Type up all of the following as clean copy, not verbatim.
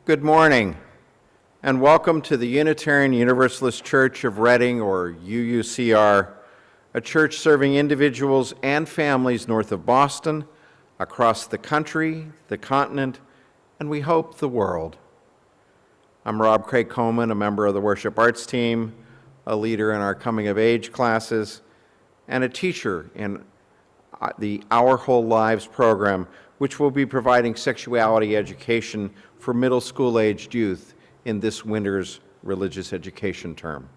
Good morning, and welcome to the Unitarian Universalist Church of Reading, or UUCR, a church serving individuals and families north of Boston, across the country, the continent, and we hope the world. I'm Rob Craig Coleman, a member of the worship arts team, a leader in our coming of age classes, and a teacher in the Our Whole Lives program, which will be providing sexuality education for middle school-aged youth in this winter's religious education term.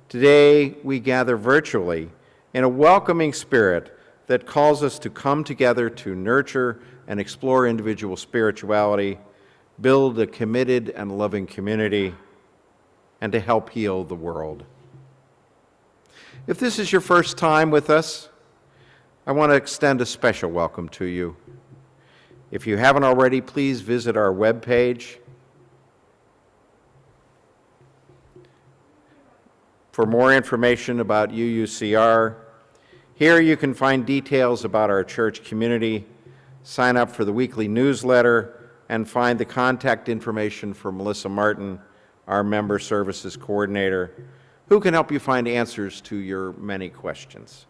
Today, we gather virtually in a welcoming spirit that calls us to come together to nurture and explore individual spirituality, build a committed and loving community, and to help heal the world. If this is your first time with us, I want to extend a special welcome to you. If you haven't already, please visit our webpage for more information about UUCR. Here you can find details about our church community, sign up for the weekly newsletter, and find the contact information for Melissa Martin, our Member Services Coordinator, who can help you find answers to your many questions.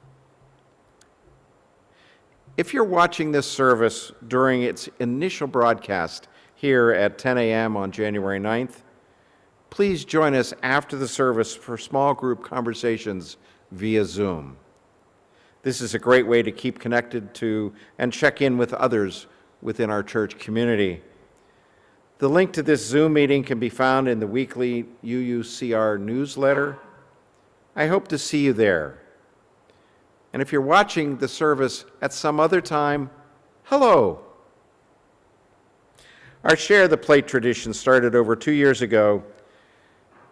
If you're watching this service during its initial broadcast here at 10 a.m. on January 9th, please join us after the service for small group conversations via Zoom. This is a great way to keep connected to and check in with others within our church community. The link to this Zoom meeting can be found in the weekly UUCR newsletter. I hope to see you there. And if you're watching the service at some other time, hello. Our Share the Plate tradition started over 2 years ago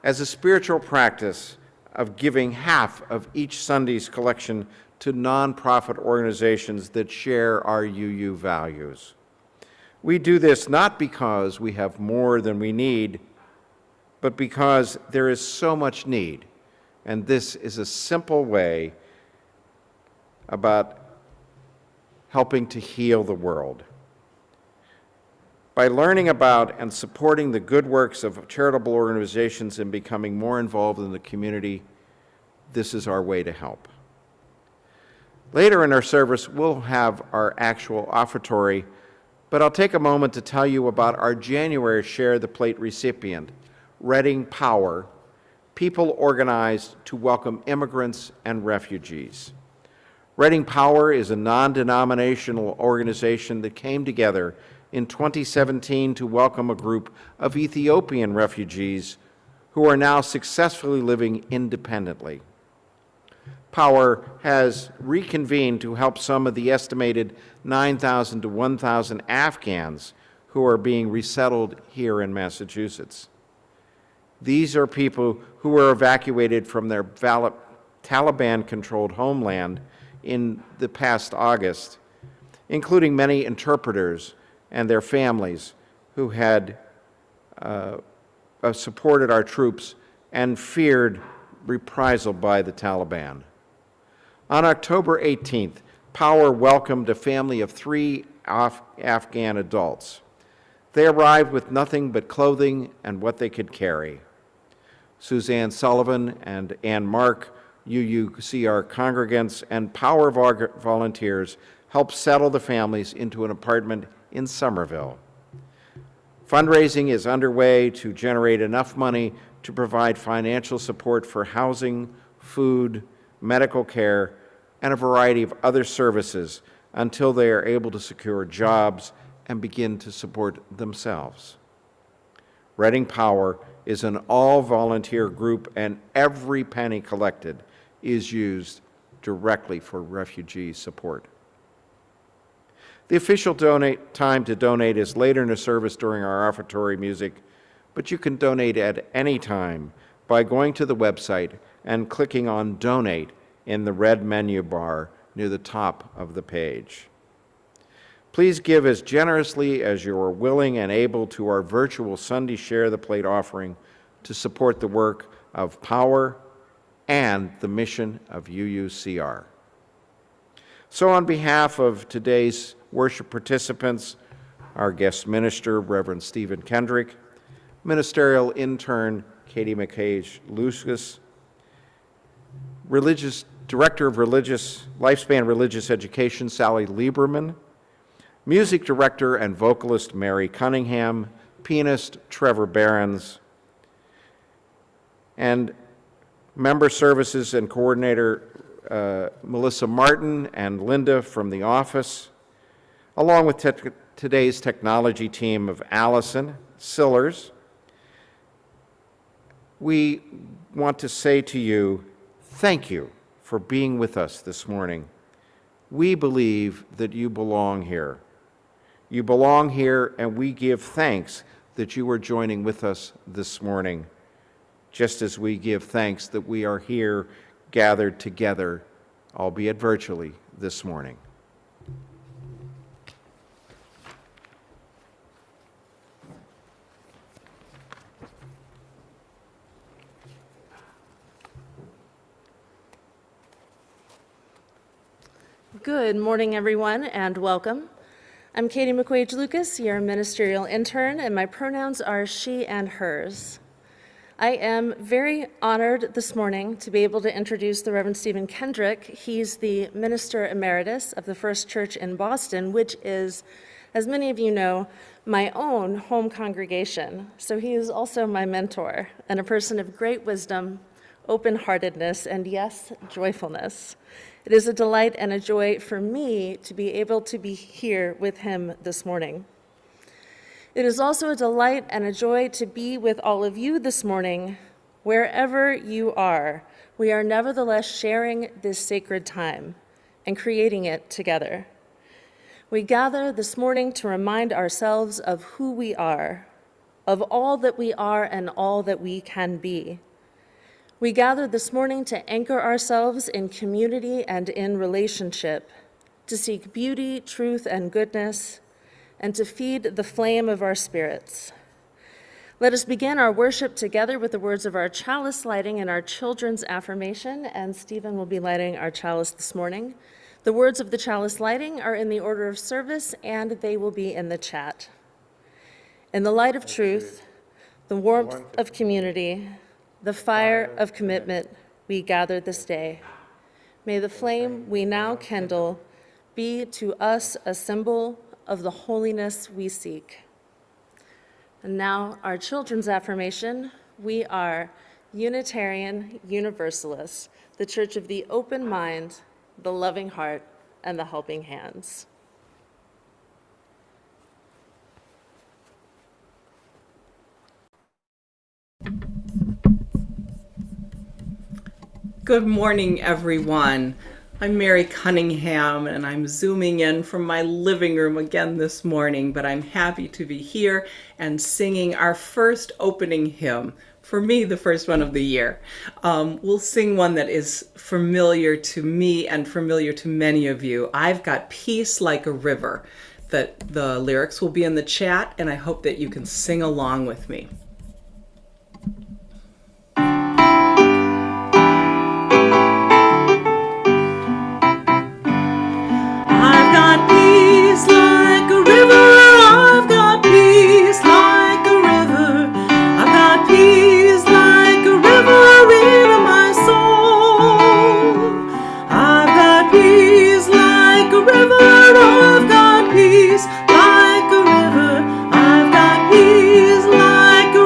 as a spiritual practice of giving half of each Sunday's collection to nonprofit organizations that share our UU values. We do this not because we have more than we need, but because there is so much need, and this is a simple way about helping to heal the world. By learning about and supporting the good works of charitable organizations and becoming more involved in the community, this is our way to help. Later in our service, we'll have our actual offertory, but I'll take a moment to tell you about our January Share the Plate recipient, Reading Power, people organized to welcome immigrants and refugees. Reading Power is a non-denominational organization that came together in 2017 to welcome a group of Ethiopian refugees who are now successfully living independently. Power has reconvened to help some of the estimated 9,000 to 1,000 Afghans who are being resettled here in Massachusetts. These are people who were evacuated from their Taliban-controlled homeland in the past August, including many interpreters and their families who had supported our troops and feared reprisal by the Taliban. On October 18th, Power welcomed a family of 3 Afghan adults. They arrived with nothing but clothing and what they could carry. Suzanne Sullivan and Ann Mark, UUCR congregants, and Power volunteers helped settle the families into an apartment in Somerville. Fundraising is underway to generate enough money to provide financial support for housing, food, medical care, and a variety of other services until they are able to secure jobs and begin to support themselves. Reading Power is an all-volunteer group, and every penny collected is used directly for refugee support. The official time to donate is later in the service during our offertory music, but you can donate at any time by going to the website and clicking on Donate in the red menu bar near the top of the page. Please give as generously as you are willing and able to our virtual Sunday Share the Plate offering to support the work of Power and the mission of UUCR. So on behalf of today's worship participants, our guest minister, Reverend Stephen Kendrick, ministerial intern, Katie McCage-Lucas, Director of Lifespan Religious Education, Sally Lieberman, Music Director and vocalist, Mary Cunningham, pianist, Trevor Behrens, and Member Services and Coordinator, Melissa Martin and Linda from the office, along with today's technology team of Allison Sillers. We want to say to you, thank you for being with us this morning. We believe that you belong here. You belong here, and we give thanks that you are joining with us this morning, just as we give thanks that we are here gathered together, albeit virtually, this morning. Good morning, everyone, and welcome. I'm Katie McQuaige-Lucas, your ministerial intern, and my pronouns are she and hers. I am very honored this morning to be able to introduce the Reverend Stephen Kendrick. He's the Minister Emeritus of the First Church in Boston, which is, as many of you know, my own home congregation. So he is also my mentor and a person of great wisdom, open-heartedness, and yes, joyfulness. It is a delight and a joy for me to be able to be here with him this morning. It is also a delight and a joy to be with all of you this morning. Wherever you are, we are nevertheless sharing this sacred time and creating it together. We gather this morning to remind ourselves of who we are, of all that we are and all that we can be. We gather this morning to anchor ourselves in community and in relationship, to seek beauty, truth, and goodness, and to feed the flame of our spirits. Let us begin our worship together with the words of our chalice lighting and our children's affirmation, and Stephen will be lighting our chalice this morning. The words of the chalice lighting are in the order of service, and they will be in the chat. In the light of truth, the warmth of community, the fire of commitment, we gather this day. May the flame we now kindle be to us a symbol of the holiness we seek. And now our children's affirmation. We are Unitarian Universalist, the Church of the open mind, the loving heart, and the helping hands. Good morning, everyone. I'm Mary Cunningham, and I'm zooming in from my living room again this morning, but I'm happy to be here and singing our first opening hymn, for me, the first one of the year. We'll sing one that is familiar to me and familiar to many of you. I've Got Peace Like a River. The lyrics will be in the chat, and I hope that you can sing along with me. Like a river, I've got peace like a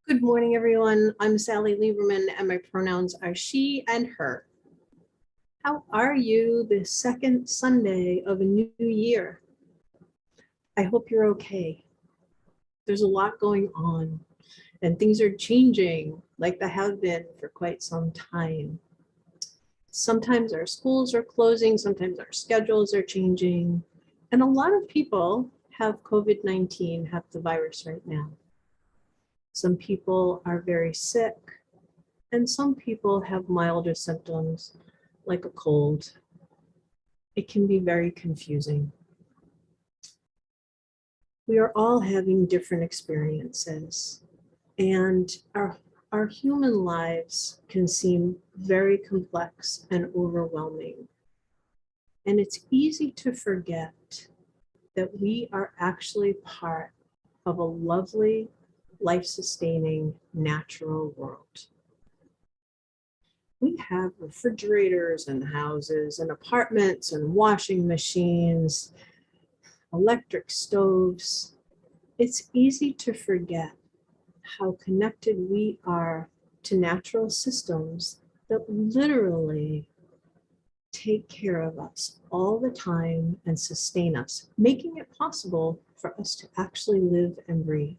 Good morning, everyone. I'm Sally Lieberman, and my pronouns are she and her. How are you this second Sunday of a new year? I hope you're okay. There's a lot going on, and things are changing like they have been for quite some time. Sometimes our schools are closing, sometimes our schedules are changing, and a lot of people have COVID-19, have the virus right now. Some people are very sick, and some people have milder symptoms like a cold. It can be very confusing. We are all having different experiences, and our human lives can seem very complex and overwhelming. And it's easy to forget that we are actually part of a lovely, life-sustaining, natural world. We have refrigerators and houses and apartments and washing machines, electric stoves. It's easy to forget how connected we are to natural systems that literally take care of us all the time and sustain us, making it possible for us to actually live and breathe.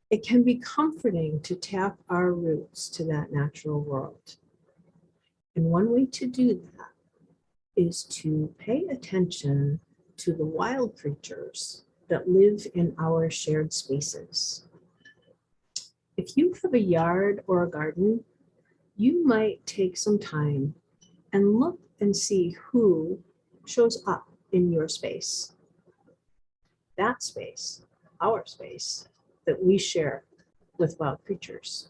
It can be comforting to tap our roots to that natural world. And one way to do that is to pay attention to the wild creatures that live in our shared spaces. If you have a yard or a garden, you might take some time and look and see who shows up in your space. That space, our space, that we share with wild creatures.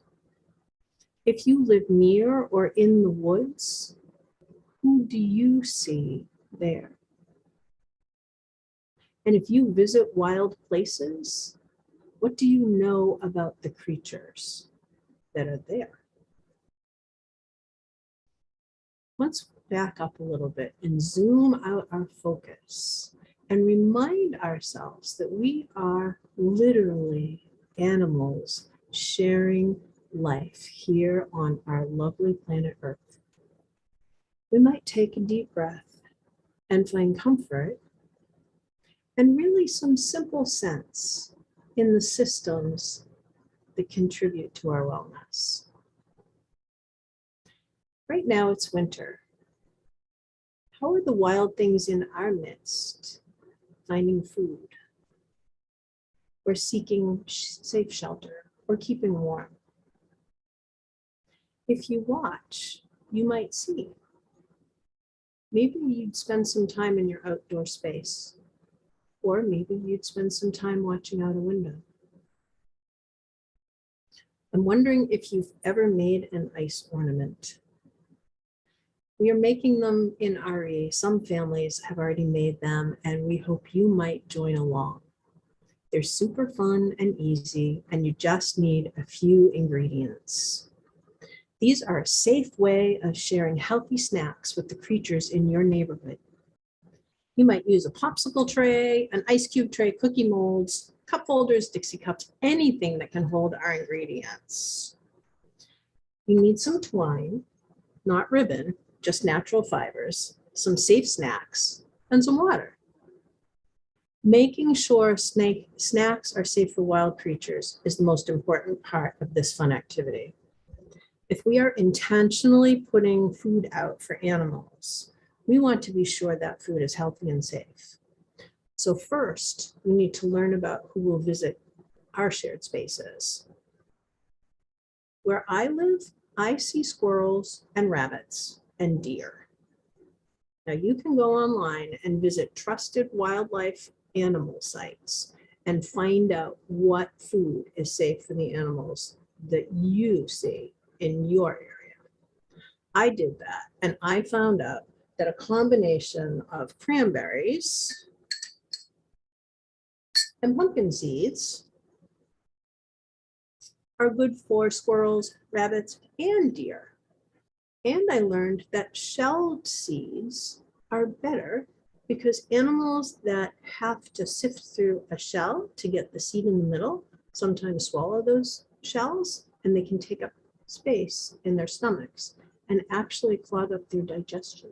If you live near or in the woods, who do you see there? And if you visit wild places, what do you know about the creatures that are there? Let's back up a little bit and zoom out our focus and remind ourselves that we are literally animals sharing life here on our lovely planet Earth. We might take a deep breath and find comfort and really some simple sense in the systems that contribute to our wellness. Right now it's winter. How are the wild things in our midst finding food or seeking safe shelter or keeping warm? If you watch, you might see. Maybe you'd spend some time in your outdoor space, or maybe you'd spend some time watching out a window. I'm wondering if you've ever made an ice ornament. We are making them in RE. Some families have already made them, and we hope you might join along. They're super fun and easy, and you just need a few ingredients. These are a safe way of sharing healthy snacks with the creatures in your neighborhood. You might use a popsicle tray, an ice cube tray, cookie molds, cup holders, Dixie cups, anything that can hold our ingredients. You need some twine, not ribbon, just natural fibers, some safe snacks, and some water. Making sure snacks are safe for wild creatures is the most important part of this fun activity. If we are intentionally putting food out for animals, we want to be sure that food is healthy and safe. So first, we need to learn about who will visit our shared spaces. Where I live, I see squirrels and rabbits and deer. Now you can go online and visit trusted wildlife animal sites and find out what food is safe for the animals that you see in your area. I did that, and I found out that a combination of cranberries and pumpkin seeds are good for squirrels, rabbits, and deer. And I learned that shelled seeds are better because animals that have to sift through a shell to get the seed in the middle sometimes swallow those shells, and they can take up space in their stomachs and actually clog up their digestion.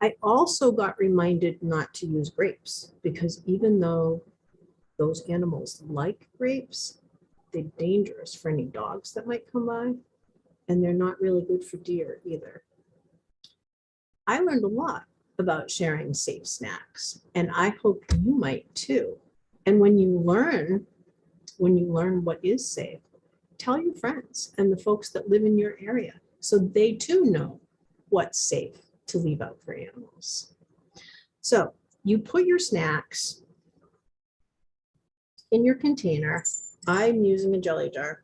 I also got reminded not to use grapes because even though those animals like grapes, they're dangerous for any dogs that might come by, and they're not really good for deer either. I learned a lot about sharing safe snacks, and I hope you might too. And when you learn what is safe, tell your friends and the folks that live in your area so they too know what's safe to leave out for animals. So you put your snacks in your container. I'm using a jelly jar,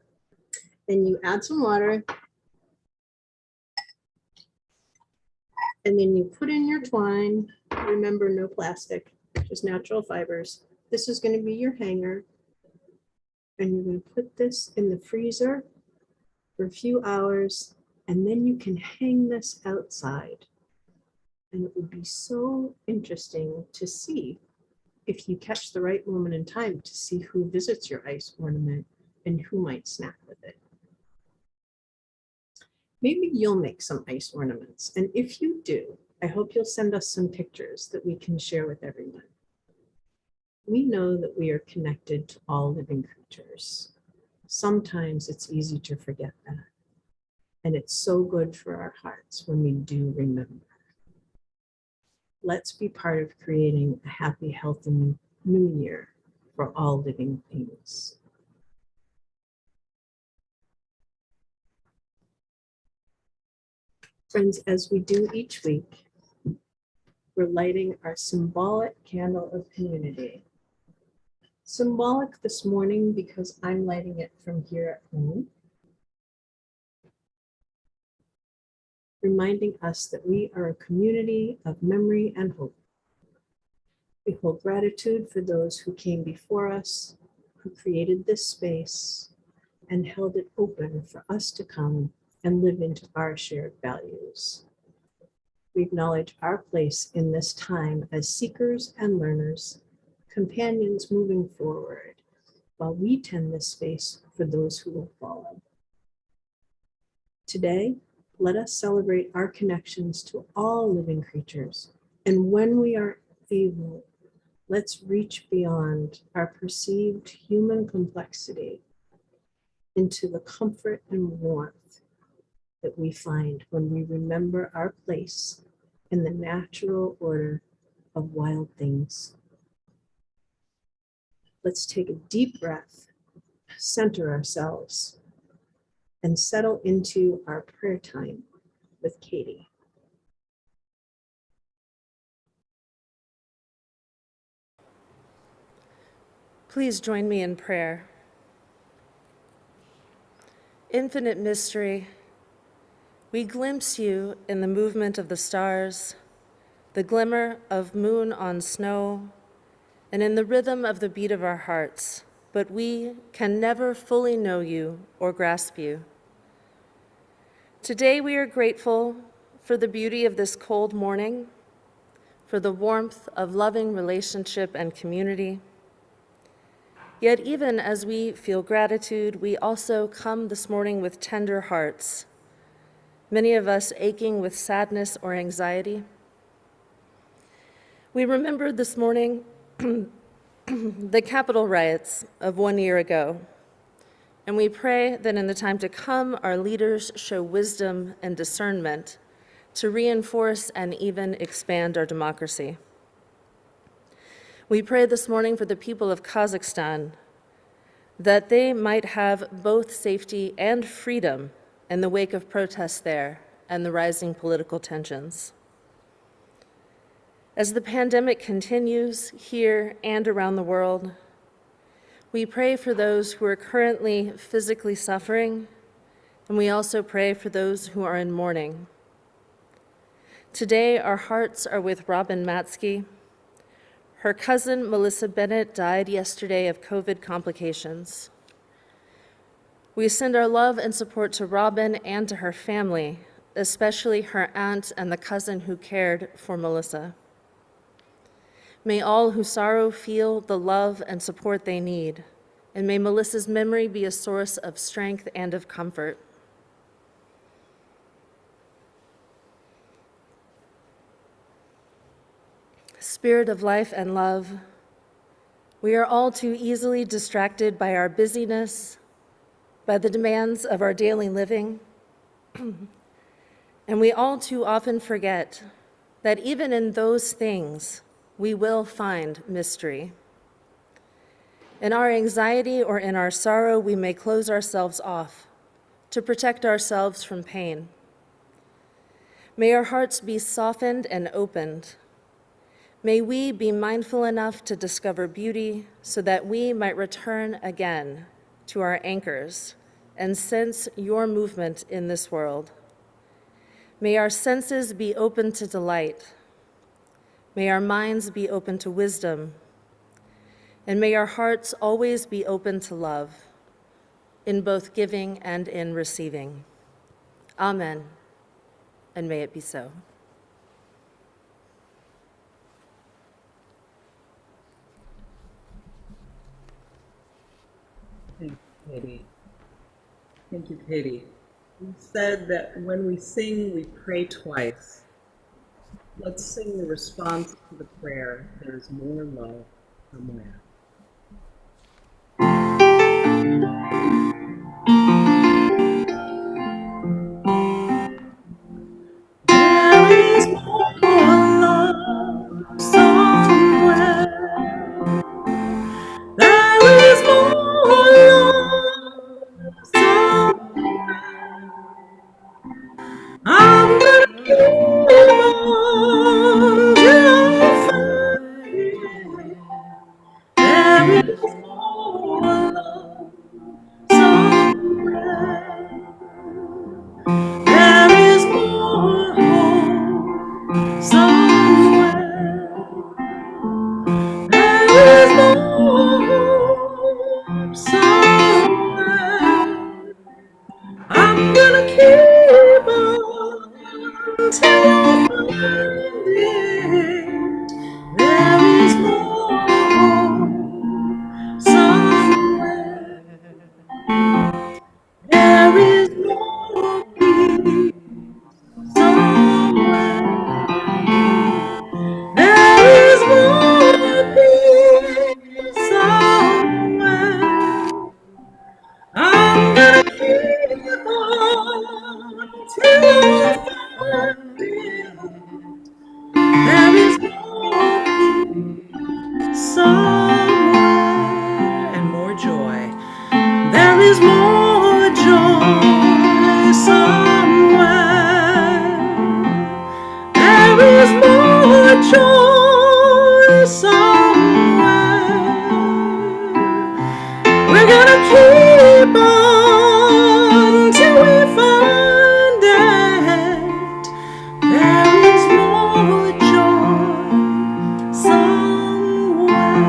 and you add some water, and then you put in your twine. Remember, no plastic, just natural fibers. This is going to be your hanger, and you're going to put this in the freezer for a few hours, and then you can hang this outside. And it would be so interesting to see if you catch the right moment in time to see who visits your ice ornament and who might snack with it. Maybe you'll make some ice ornaments. And if you do, I hope you'll send us some pictures that we can share with everyone. We know that we are connected to all living creatures. Sometimes it's easy to forget that. And it's so good for our hearts when we do remember. Let's be part of creating a happy, healthy new year for all living things. Friends, as we do each week, we're lighting our symbolic candle of community. Symbolic this morning because I'm lighting it from here at home, reminding us that we are a community of memory and hope. We hold gratitude for those who came before us, who created this space and held it open for us to come and live into our shared values. We acknowledge our place in this time as seekers and learners, companions moving forward, while we tend this space for those who will follow. Today, let us celebrate our connections to all living creatures. And when we are able, let's reach beyond our perceived human complexity into the comfort and warmth that we find when we remember our place in the natural order of wild things. Let's take a deep breath, center ourselves, and settle into our prayer time with Katie. Please join me in prayer. Infinite mystery, we glimpse you in the movement of the stars, the glimmer of moon on snow, and in the rhythm of the beat of our hearts, but we can never fully know you or grasp you. Today we are grateful for the beauty of this cold morning, for the warmth of loving relationship and community. Yet even as we feel gratitude, we also come this morning with tender hearts, many of us aching with sadness or anxiety. We remembered this morning the Capitol riots of 1 year ago, and we pray that in the time to come, our leaders show wisdom and discernment to reinforce and even expand our democracy. We pray this morning for the people of Kazakhstan, that they might have both safety and freedom in the wake of protests there and the rising political tensions. As the pandemic continues here and around the world, we pray for those who are currently physically suffering, and we also pray for those who are in mourning. Today, our hearts are with Robin Matsky. Her cousin, Melissa Bennett, died yesterday of COVID complications. We send our love and support to Robin and to her family, especially her aunt and the cousin who cared for Melissa. May all who sorrow feel the love and support they need, And may Melissa's memory be a source of strength and of comfort. Spirit of life and love, we are all too easily distracted by our busyness, by the demands of our daily living, and we all too often forget that even in those things, we will find mystery. In our anxiety or in our sorrow, we may close ourselves off to protect ourselves from pain. May our hearts be softened and opened. May we be mindful enough to discover beauty so that we might return again to our anchors and sense your movement in this world. May our senses be open to delight. May our minds be open to wisdom. And may our hearts always be open to love, in both giving and in receiving. Amen, and may it be so. Thank you, Katie. Thank you, Katie. You said that when we sing, we pray twice. Let's sing the response to the prayer, "There's more love somewhere." There is more love somewhere. There is more love somewhere. I'm gonna keep on till I find it. There is more love somewhere. There is more hope somewhere. There is more hope somewhere. I'm gonna keep on till I find it. There is more hope somewhere. There is more peace somewhere. There is more peace somewhere. I'm gonna keep on till I find it. There is more peace somewhere and more joy. There is more joy somewhere. There is more joy somewhere. We're gonna keep on till we find it. There is more joy somewhere.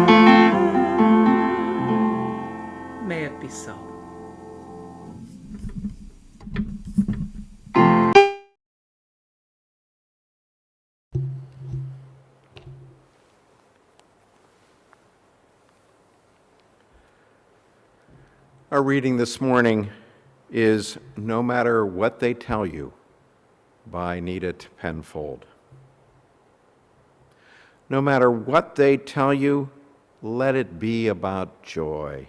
May it be so. Our reading this morning is No Matter What They Tell You by Nita Penfold. No matter what they tell you, let it be about joy.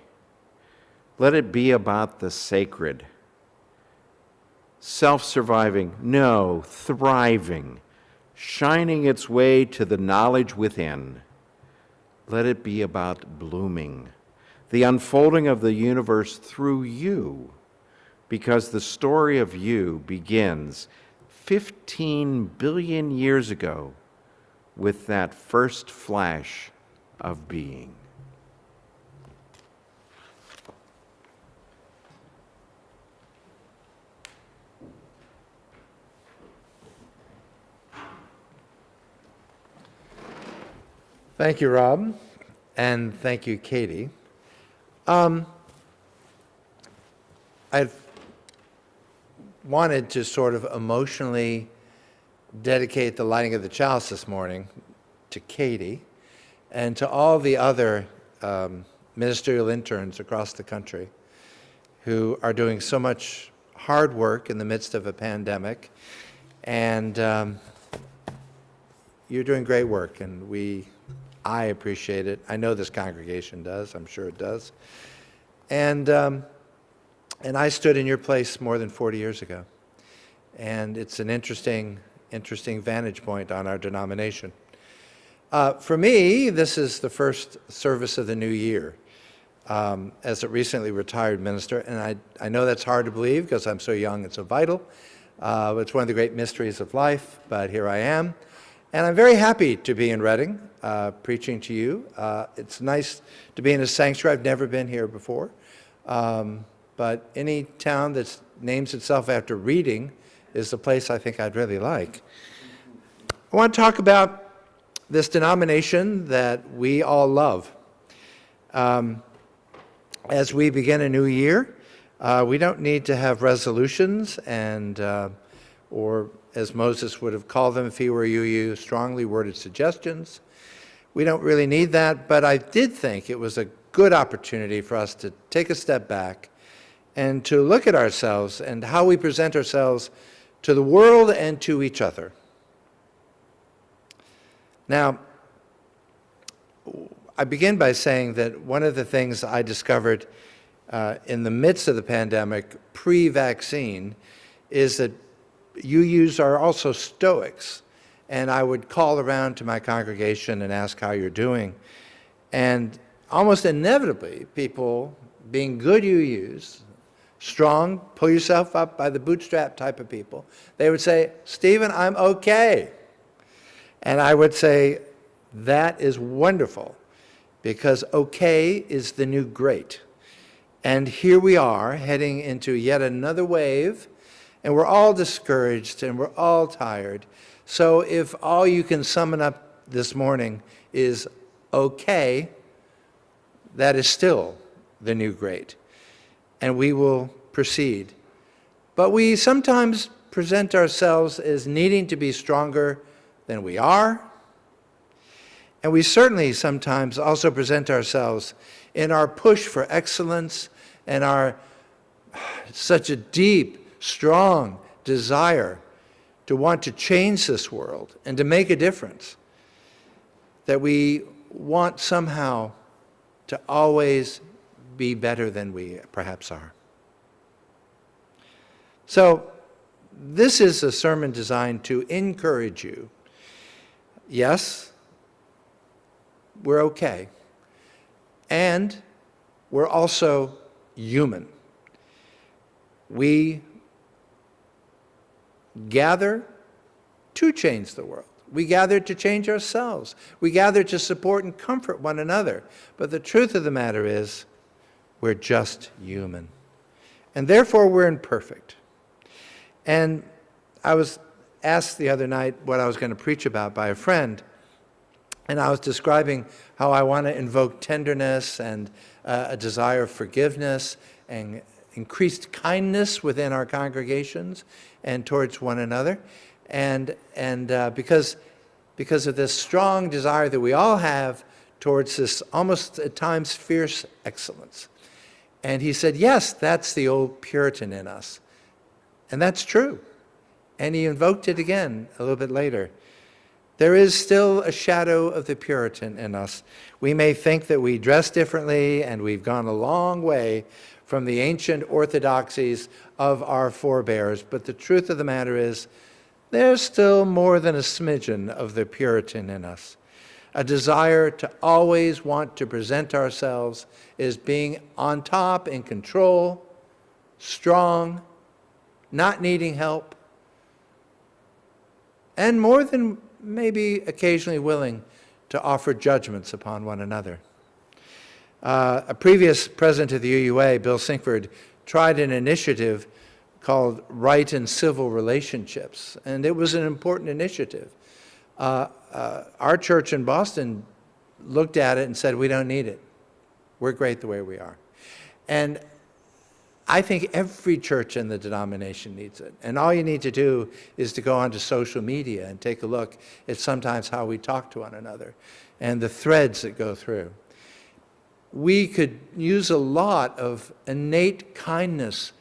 Let it be about the sacred. Self-surviving, no, thriving, shining its way to the knowledge within. Let it be about blooming, the unfolding of the universe through you, because the story of you begins 15 billion years ago with that first flash of being. Thank you, Rob, and thank you, Katie. I've wanted to sort of emotionally dedicate the lighting of the chalice this morning to Katie and to all the other ministerial interns across the country who are doing so much hard work in the midst of a pandemic. And you're doing great work, and I appreciate it. I know this congregation does. I'm sure it does. And I stood in your place more than 40 years ago. And it's an interesting vantage point on our denomination. For me, this is the first service of the new year as a recently retired minister. And I know that's hard to believe because I'm so young and so vital. It's one of the great mysteries of life, but here I am. And I'm very happy to be in Reading, preaching to you. It's nice to be in a sanctuary. I've never been here before. But any town that names itself after reading is the place I think I'd really like. I want to talk about this denomination that we all love. As we begin a new year, we don't need to have resolutions or as Moses would have called them if he were you, strongly worded suggestions. We don't really need that, but I did think it was a good opportunity for us to take a step back and to look at ourselves and how we present ourselves to the world and to each other. Now, I begin by saying that one of the things I discovered in the midst of the pandemic, pre-vaccine, is that UUs are also Stoics. And I would call around to my congregation and ask how you're doing. And almost inevitably, people, being good UUs, strong, pull yourself up by the bootstrap type of people, they would say, Stephen, I'm okay. And I would say, that is wonderful, because okay is the new great. And here we are, heading into yet another wave, and we're all discouraged and we're all tired. So if all you can summon up this morning is okay, that is still the new great. And we will proceed. But we sometimes present ourselves as needing to be stronger than we are. And we certainly sometimes also present ourselves in our push for excellence and our such a deep, strong desire to want to change this world and to make a difference, that we want somehow to always be better than we perhaps are. So this is a sermon designed to encourage you. Yes, we're okay. And we're also human. We gather to change the world. We gather to change ourselves. We gather to support and comfort one another. But the truth of the matter is, we're just human. And therefore, we're imperfect. And I was asked the other night what I was going to preach about by a friend. And I was describing how I want to invoke tenderness and a desire of forgiveness and increased kindness within our congregations and towards one another. And because of this strong desire that we all have towards this almost at times fierce excellence. And he said, yes, that's the old Puritan in us. And that's true. And he invoked it again a little bit later. There is still a shadow of the Puritan in us. We may think that we dress differently and we've gone a long way from the ancient orthodoxies of our forebears, but the truth of the matter is there's still more than a smidgen of the Puritan in us. A desire to always want to present ourselves as being on top, in control, strong, not needing help, and more than maybe occasionally willing to offer judgments upon one another. A previous president of the UUA, Bill Sinkford, tried an initiative called Right and Civil Relationships, and it was an important initiative. Our church in Boston looked at it and said, we don't need it. We're great the way we are. And I think every church in the denomination needs it. And all you need to do is to go onto social media and take a look at sometimes how we talk to one another and the threads that go through. we could use a lot of innate kindness,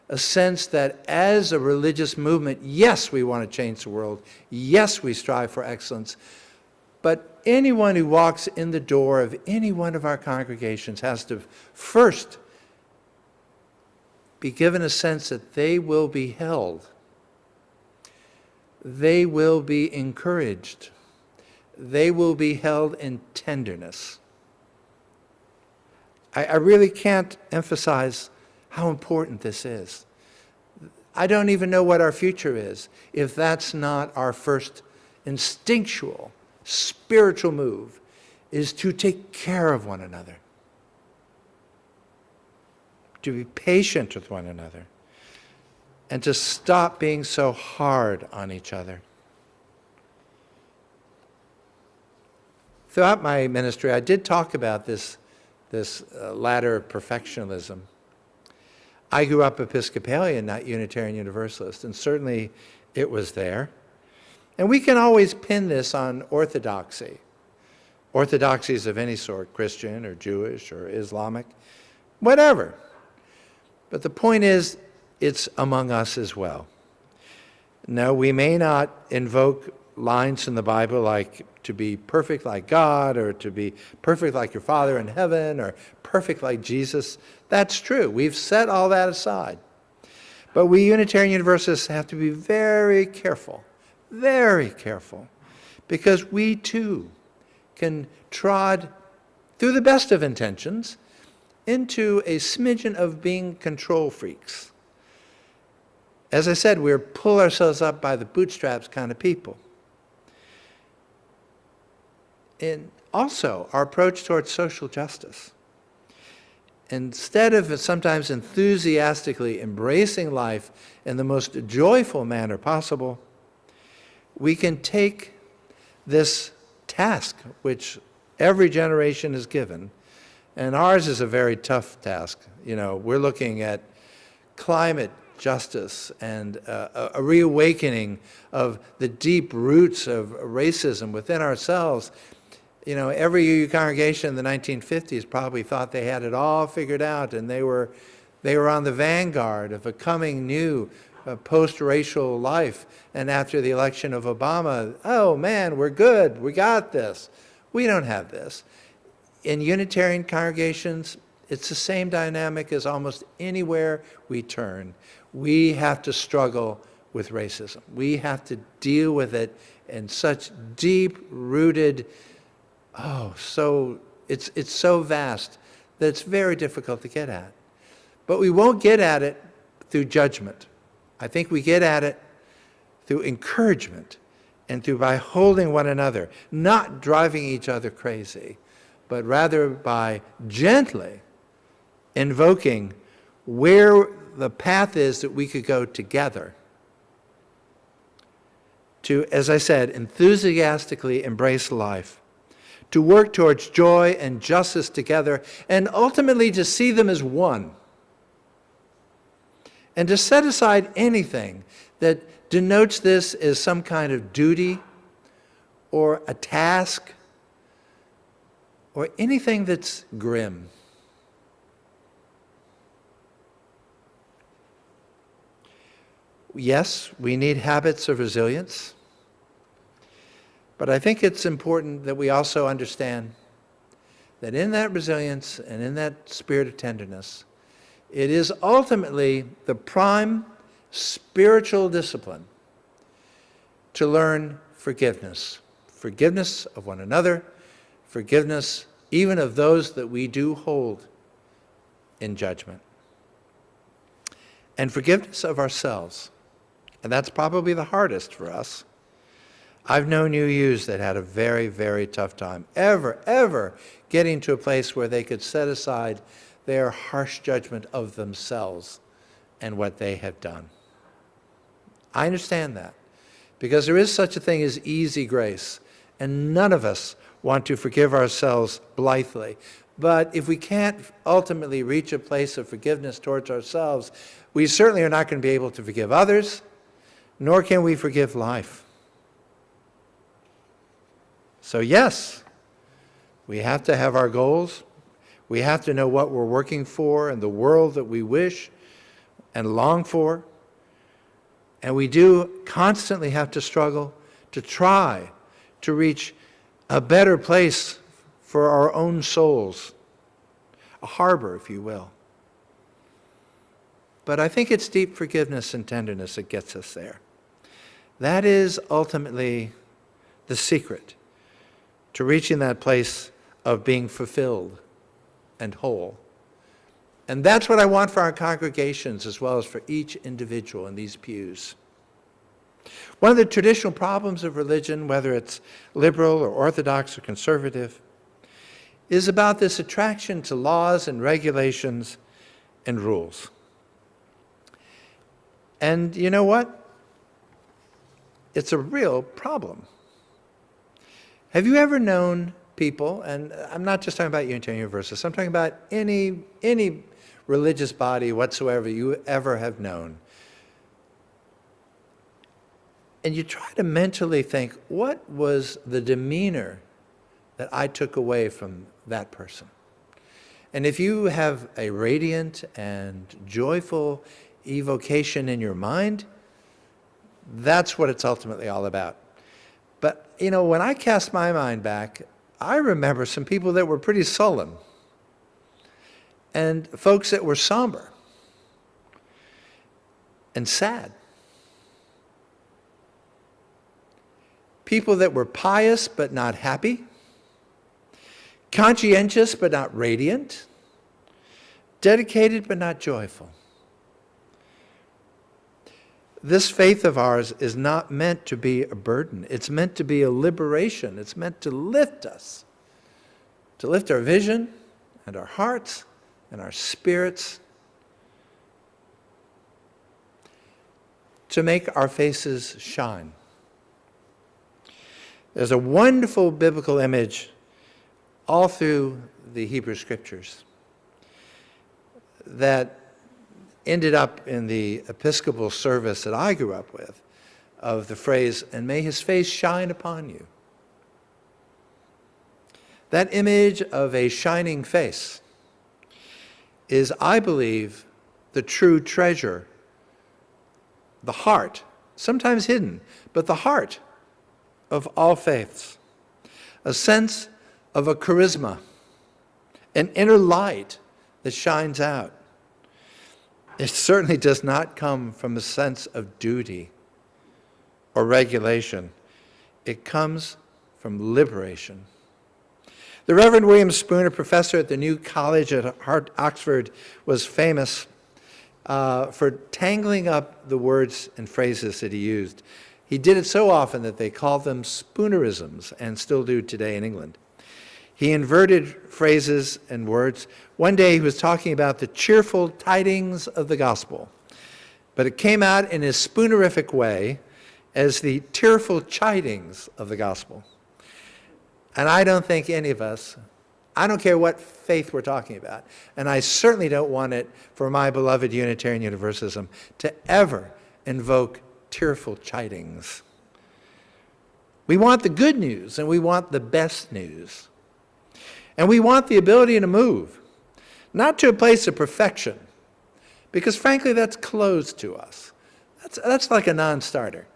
a sense that as a religious movement, yes, we want to change the world. Yes, we strive for excellence. But anyone who walks in the door of any one of our congregations has to first be given a sense that they will be held. They will be encouraged. They will be held in tenderness. I really can't emphasize how important this is. I don't even know what our future is if that's not our first instinctual, spiritual move, is to take care of one another, to be patient with one another, and to stop being so hard on each other. Throughout my ministry, I did talk about this ladder of perfectionism. I grew up Episcopalian, not Unitarian Universalist, and certainly it was there. And we can always pin this on orthodoxy. Orthodoxies of any sort, Christian or Jewish or Islamic, whatever. But the point is, it's among us as well. No, we may not invoke lines in the Bible like to be perfect like God, or to be perfect like your Father in heaven, or perfect like Jesus. That's true. We've set all that aside. But we Unitarian Universalists have to be very careful, because we too can trod through the best of intentions into a smidgen of being control freaks. As I said, we're pull ourselves up by the bootstraps kind of people. And also, our approach towards social justice. Instead of sometimes enthusiastically embracing life in the most joyful manner possible, we can take this task, which every generation is given, and ours is a very tough task. You know, we're looking at climate justice and a reawakening of the deep roots of racism within ourselves. You know, every UU congregation in the 1950s probably thought they had it all figured out, and they were on the vanguard of a coming new post-racial life. And after the election of Obama, oh man, we're good, we got this. We don't have this. In Unitarian congregations, it's the same dynamic as almost anywhere we turn. We have to struggle with racism. We have to deal with it in such deep-rooted, it's so vast that it's very difficult to get at. But we won't get at it through judgment. I think we get at it through encouragement and through by holding one another, not driving each other crazy, but rather by gently invoking where the path is that we could go together to, as I said, enthusiastically embrace life, to work towards joy and justice together, and ultimately to see them as one. And to set aside anything that denotes this as some kind of duty or a task or anything that's grim. Yes, we need habits of resilience, but I think it's important that we also understand that in that resilience and in that spirit of tenderness, it is ultimately the prime spiritual discipline to learn forgiveness. Forgiveness of one another, forgiveness even of those that we do hold in judgment. And forgiveness of ourselves. And that's probably the hardest for us. I've known UUs that had a very, very tough time ever getting to a place where they could set aside their harsh judgment of themselves and what they have done. I understand that, because there is such a thing as easy grace, and none of us want to forgive ourselves blithely. But if we can't ultimately reach a place of forgiveness towards ourselves, we certainly are not going to be able to forgive others, nor can we forgive life. So yes, we have to have our goals. We have to know what we're working for and the world that we wish and long for. And we do constantly have to struggle to try to reach a better place for our own souls, a harbor, if you will. But I think it's deep forgiveness and tenderness that gets us there. That is ultimately the secret to reaching that place of being fulfilled and whole. And that's what I want for our congregations as well as for each individual in these pews. One of the traditional problems of religion, whether it's liberal or orthodox or conservative, is about this attraction to laws and regulations and rules. And you know what? It's a real problem. Have you ever known people, and I'm not just talking about Unitarian Universalists, I'm talking about any religious body whatsoever you ever have known, and you try to mentally think, what was the demeanor that I took away from that person? And if you have a radiant and joyful evocation in your mind, that's what it's ultimately all about. But, you know, when I cast my mind back, I remember some people that were pretty sullen and folks that were somber and sad. People that were pious but not happy, conscientious but not radiant, dedicated but not joyful. This faith of ours is not meant to be a burden. It's meant to be a liberation. It's meant to lift us, to lift our vision and our hearts and our spirits, to make our faces shine. There's a wonderful biblical image all through the Hebrew Scriptures that ended up in the Episcopal service that I grew up with, of the phrase, "And may his face shine upon you." That image of a shining face is, I believe, the true treasure, the heart, sometimes hidden, but the heart of all faiths. A sense of a charisma, an inner light that shines out. It certainly does not come from a sense of duty or regulation. It comes from liberation. The Reverend William Spooner, professor at the New College at Oxford, was famous for tangling up the words and phrases that he used. He did it so often that they called them Spoonerisms, and still do today in England. He inverted phrases and words. One day he was talking about the cheerful tidings of the gospel, but it came out in his Spoonerific way as the tearful chidings of the gospel. And I don't think any of us, I don't care what faith we're talking about, and I certainly don't want it for my beloved Unitarian Universalism to ever invoke tearful chidings. We want the good news, and we want the best news. And we want the ability to move, not to a place of perfection, because frankly, that's closed to us. That's like a non-starter.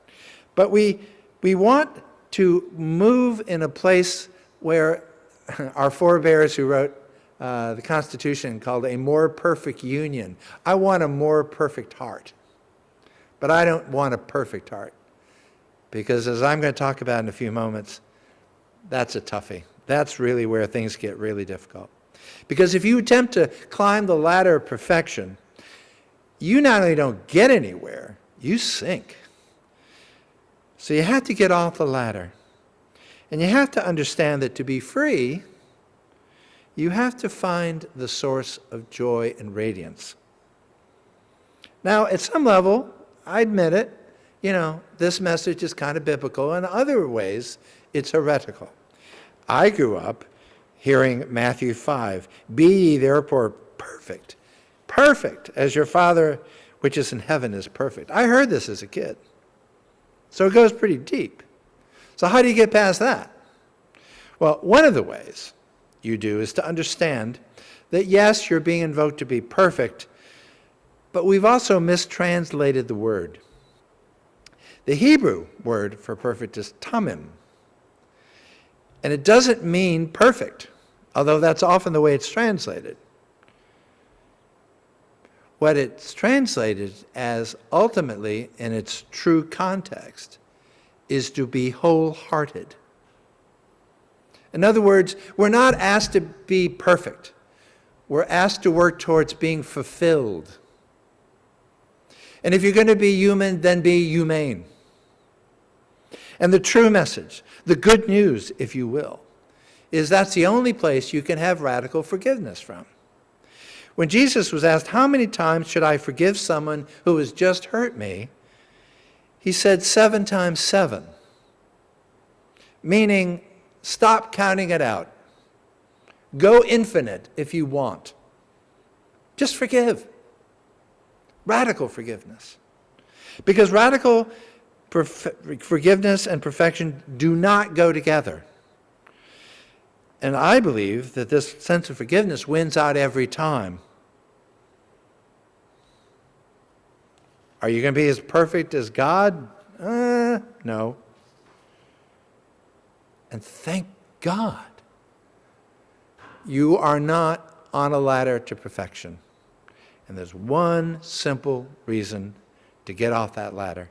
But we want to move in a place where our forebears who wrote the Constitution called a more perfect union. I want a more perfect heart. But I don't want a perfect heart, because as I'm going to talk about in a few moments, that's a toughie. That's really where things get really difficult. Because if you attempt to climb the ladder of perfection, you not only don't get anywhere, you sink. So you have to get off the ladder. And you have to understand that to be free, you have to find the source of joy and radiance. Now, at some level, I admit it, this message is kind of biblical. In other ways, it's heretical. I grew up hearing Matthew 5, "Be ye therefore perfect, perfect as your Father which is in heaven is perfect." I heard this as a kid. So it goes pretty deep. So how do you get past that? Well, one of the ways you do is to understand that yes, you're being invoked to be perfect, but we've also mistranslated the word. The Hebrew word for perfect is tamim. And it doesn't mean perfect, although that's often the way it's translated. What it's translated as ultimately, in its true context, is to be wholehearted. In other words, we're not asked to be perfect. We're asked to work towards being fulfilled. And if you're going to be human, then be humane. And the true message, the good news, if you will, is that's the only place you can have radical forgiveness from. When Jesus was asked, how many times should I forgive someone who has just hurt me? He said 7 times 7, meaning stop counting it out. Go infinite if you want. Just forgive. Radical forgiveness. Because radical forgiveness and perfection do not go together. And I believe that this sense of forgiveness wins out every time. Are you going to be as perfect as God? No. And thank God you are not on a ladder to perfection. And there's one simple reason to get off that ladder.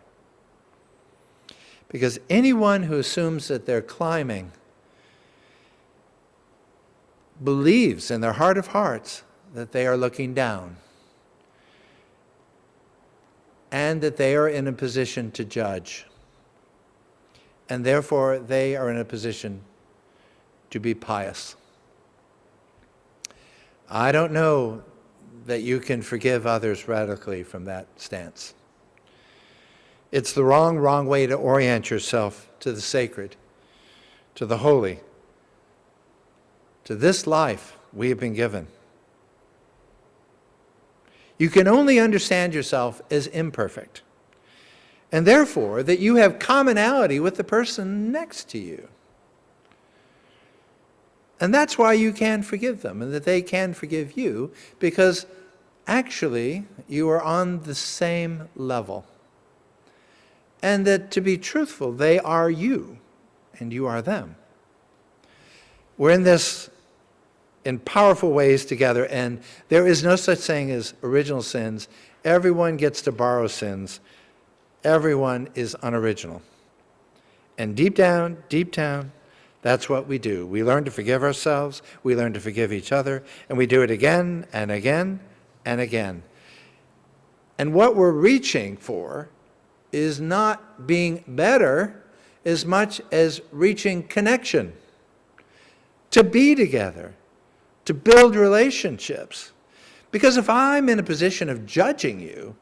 Because anyone who assumes that they're climbing believes in their heart of hearts that they are looking down and that they are in a position to judge. And therefore, they are in a position to be pious. I don't know that you can forgive others radically from that stance. It's the wrong way to orient yourself to the sacred, to the holy, to this life we have been given. You can only understand yourself as imperfect, and therefore that you have commonality with the person next to you. And that's why you can forgive them, and that they can forgive you, because actually you are on the same level. And that, to be truthful, they are you, and you are them. We're in this in powerful ways together, and there is no such thing as original sins. Everyone gets to borrow sins. Everyone is unoriginal. And deep down, that's what we do. We learn to forgive ourselves, we learn to forgive each other, and we do it again and again and again. And what we're reaching for is not being better as much as reaching connection, to be together, to build relationships. Because if I'm in a position of judging you,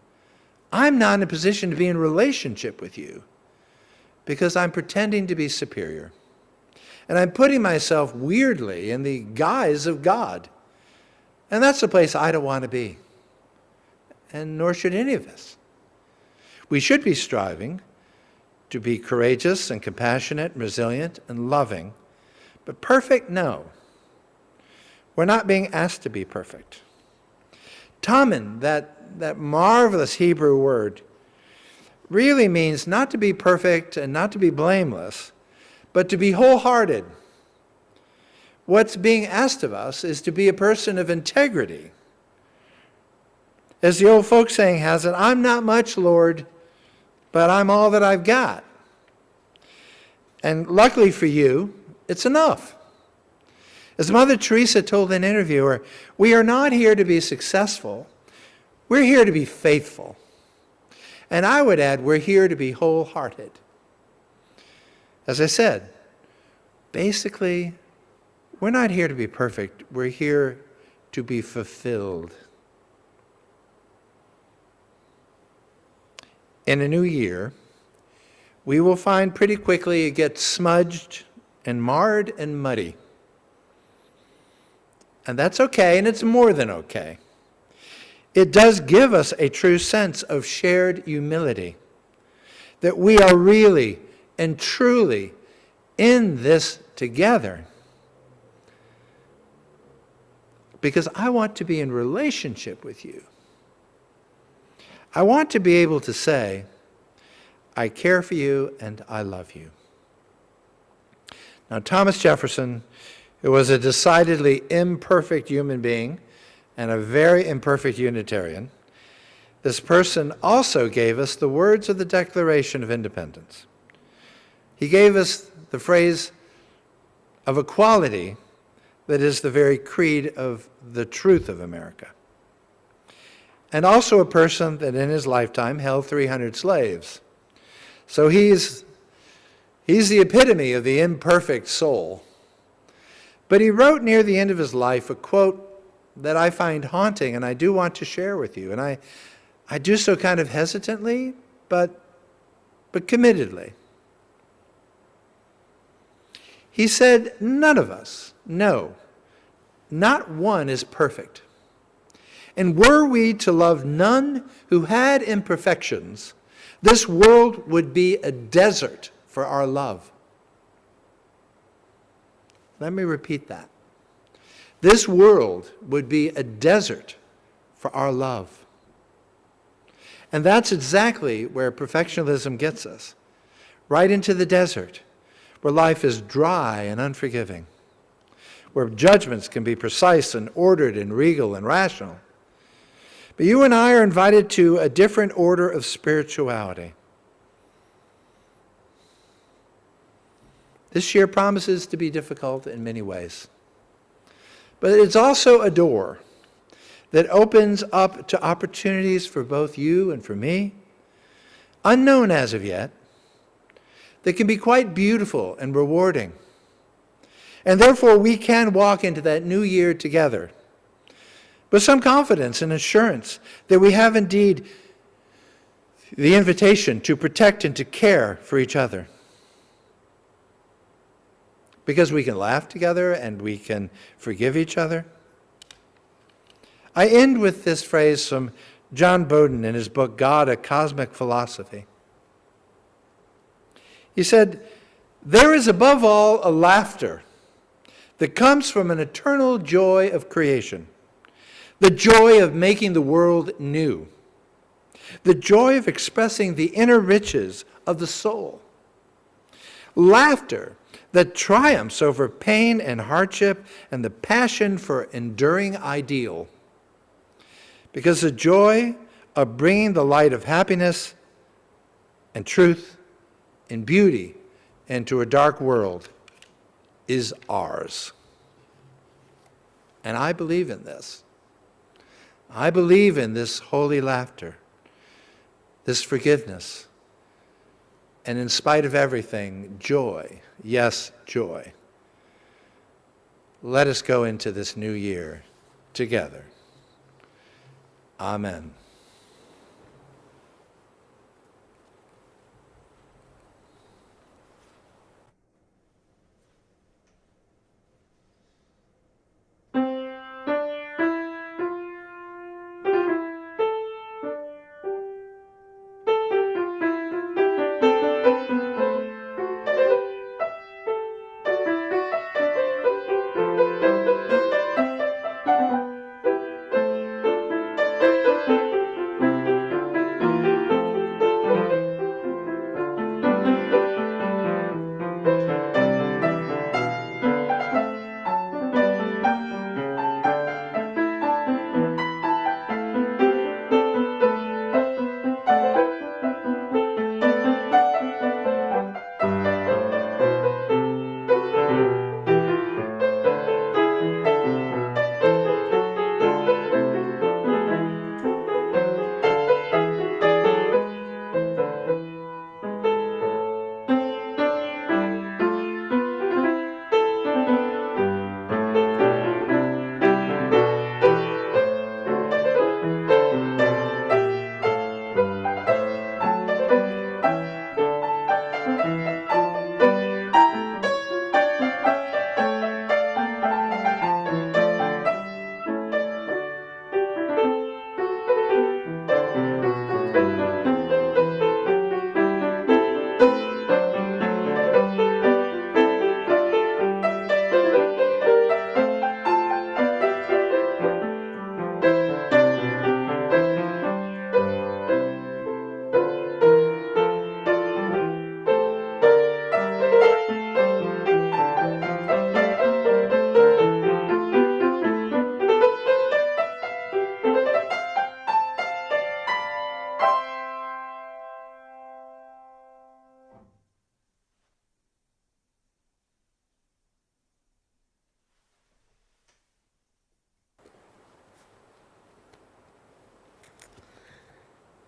I'm not in a position to be in relationship with you, because I'm pretending to be superior. And I'm putting myself weirdly in the guise of God. And that's the place I don't want to be. And nor should any of us. We should be striving to be courageous and compassionate and resilient and loving. But perfect, no. We're not being asked to be perfect. Tamen, that marvelous Hebrew word, really means not to be perfect and not to be blameless, but to be wholehearted. What's being asked of us is to be a person of integrity. As the old folk saying has it, I'm not much, Lord, but I'm all that I've got. And luckily for you, it's enough. As Mother Teresa told an interviewer, we are not here to be successful, we're here to be faithful. And I would add, we're here to be wholehearted. As I said, basically, we're not here to be perfect, we're here to be fulfilled. In a new year, we will find pretty quickly it gets smudged and marred and muddy. And that's okay, and it's more than okay. It does give us a true sense of shared humility, that we are really and truly in this together. because I want to be in relationship with you. I want to be able to say, I care for you and I love you. Now, Thomas Jefferson, who was a decidedly imperfect human being and a very imperfect Unitarian, this person also gave us the words of the Declaration of Independence. He gave us the phrase of equality that is the very creed of the truth of America. And also a person that in his lifetime held 300 slaves. So he's the epitome of the imperfect soul. But he wrote near the end of his life a quote that I find haunting, and I do want to share with you. And I do so kind of hesitantly, but committedly. He said, none of us, no, not one is perfect. And were we to love none who had imperfections, this world would be a desert for our love. Let me repeat that. This world would be a desert for our love. And that's exactly where perfectionism gets us, right into the desert, where life is dry and unforgiving, where judgments can be precise and ordered and regal and rational. But you and I are invited to a different order of spirituality. This year promises to be difficult in many ways. But it's also a door that opens up to opportunities for both you and for me, unknown as of yet, that can be quite beautiful and rewarding. And therefore, we can walk into that new year together with some confidence and assurance that we have indeed the invitation to protect and to care for each other. Because we can laugh together and we can forgive each other. I end with this phrase from John Bowden in his book, God, A Cosmic Philosophy. He said, there is above all a laughter that comes from an eternal joy of creation, the joy of making the world new, the joy of expressing the inner riches of the soul, laughter that triumphs over pain and hardship and the passion for enduring ideal. Because the joy of bringing the light of happiness and truth and beauty into a dark world is ours. And I believe in this. I believe in this holy laughter, this forgiveness, and in spite of everything, joy. Yes, joy. Let us go into this new year together. Amen.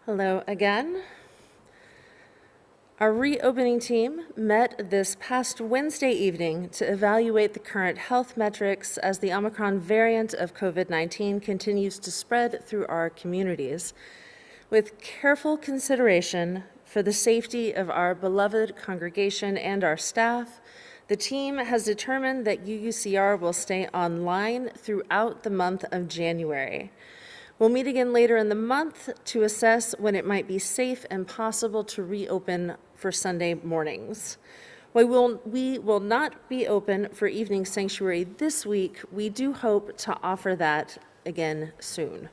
Hello again. Our reopening team met this past Wednesday evening to evaluate the current health metrics as the Omicron variant of COVID-19 continues to spread through our communities. With careful consideration for the safety of our beloved congregation and our staff, the team has determined that UUCR will stay online throughout the month of January. We'll meet again later in the month to assess when it might be safe and possible to reopen for Sunday mornings. While we will not be open for evening sanctuary this week, we do hope to offer that again soon.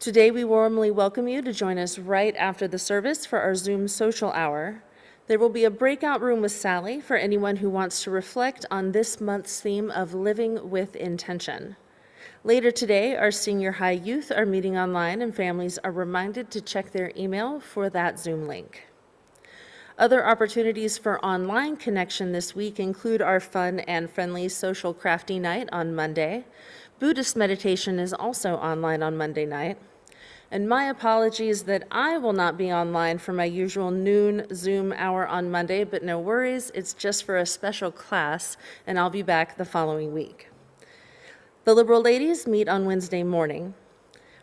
Today, we warmly welcome you to join us right after the service for our Zoom social hour. There will be a breakout room with Sally for anyone who wants to reflect on this month's theme of living with intention. Later today, our senior high youth are meeting online, and families are reminded to check their email for that Zoom link. Other opportunities for online connection this week include our fun and friendly social crafty night on Monday. Buddhist meditation is also online on Monday night. And my apologies that I will not be online for my usual noon Zoom hour on Monday, but no worries, it's just for a special class, and I'll be back the following week. The Liberal Ladies meet on Wednesday morning.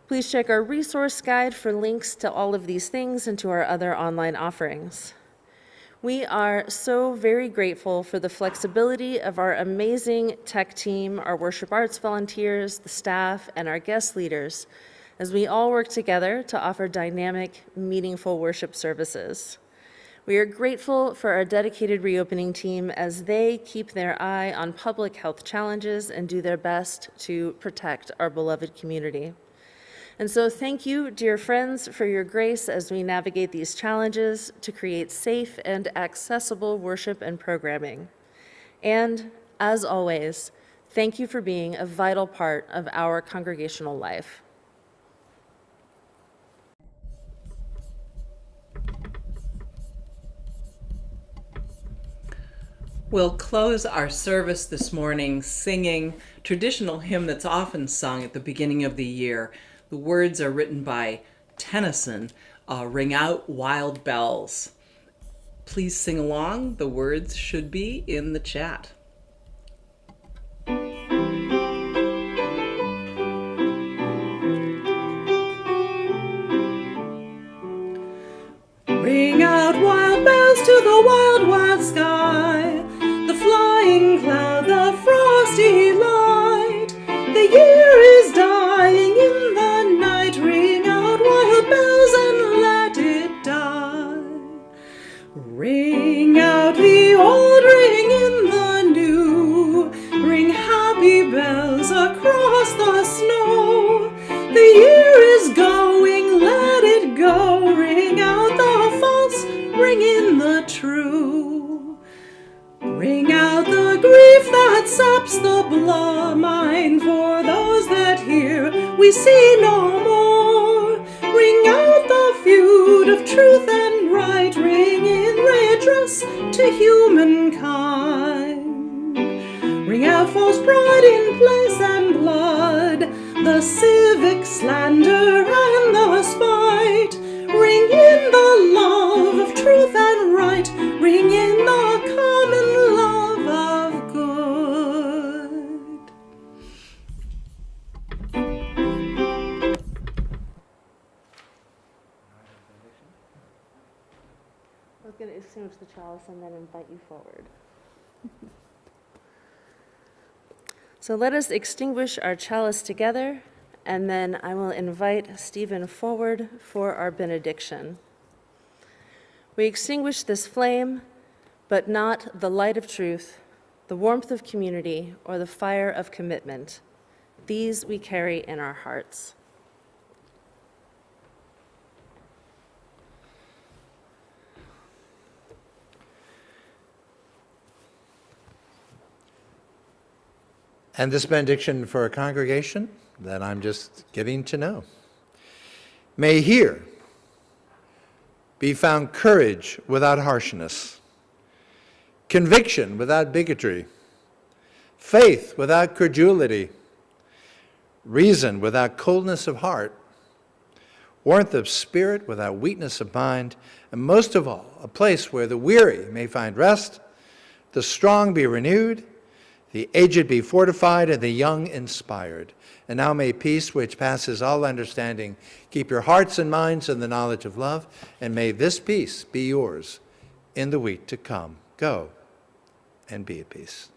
Please check our resource guide for links to all of these things and to our other online offerings. We are so very grateful for the flexibility of our amazing tech team, our worship arts volunteers, the staff, and our guest leaders, as we all work together to offer dynamic, meaningful worship services. We are grateful for our dedicated reopening team as they keep their eye on public health challenges and do their best to protect our beloved community. And so thank you, dear friends, for your grace as we navigate these challenges to create safe and accessible worship and programming. And as always, thank you for being a vital part of our congregational life. We'll close our service this morning singing a traditional hymn that's often sung at the beginning of the year. The words are written by Tennyson, Ring Out Wild Bells. Please sing along. The words should be in the chat. Ring out wild bells to the wild, wild sky, the flying cloud, the frosty light. The year is dying in the night. Ring out wild bells and let it die. Ring out the old, ring in the new. Ring happy bells across the snow. The year is going, let it go. Ring out the false, ring in the true. Ring out the grief that saps the mind. For those that hear, we see no more. Ring out the feud of truth and right. Ring in redress to humankind. Ring out false pride in place and blood, the civic slander and the spite. Ring in the love of truth and right. Ring in the common love of good. I was going to extinguish the chalice and then invite you forward. So let us extinguish our chalice together, and then I will invite Stephen forward for our benediction. We extinguish this flame, but not the light of truth, the warmth of community, or the fire of commitment. These we carry in our hearts. And this benediction for a congregation that I'm just getting to know. May here be found courage without harshness, conviction without bigotry, faith without credulity, reason without coldness of heart, warmth of spirit without weakness of mind, and most of all, a place where the weary may find rest, the strong be renewed, the aged be fortified, and the young inspired. And now may peace, which passes all understanding, keep your hearts and minds in the knowledge of love, and may this peace be yours in the week to come. Go and be at peace.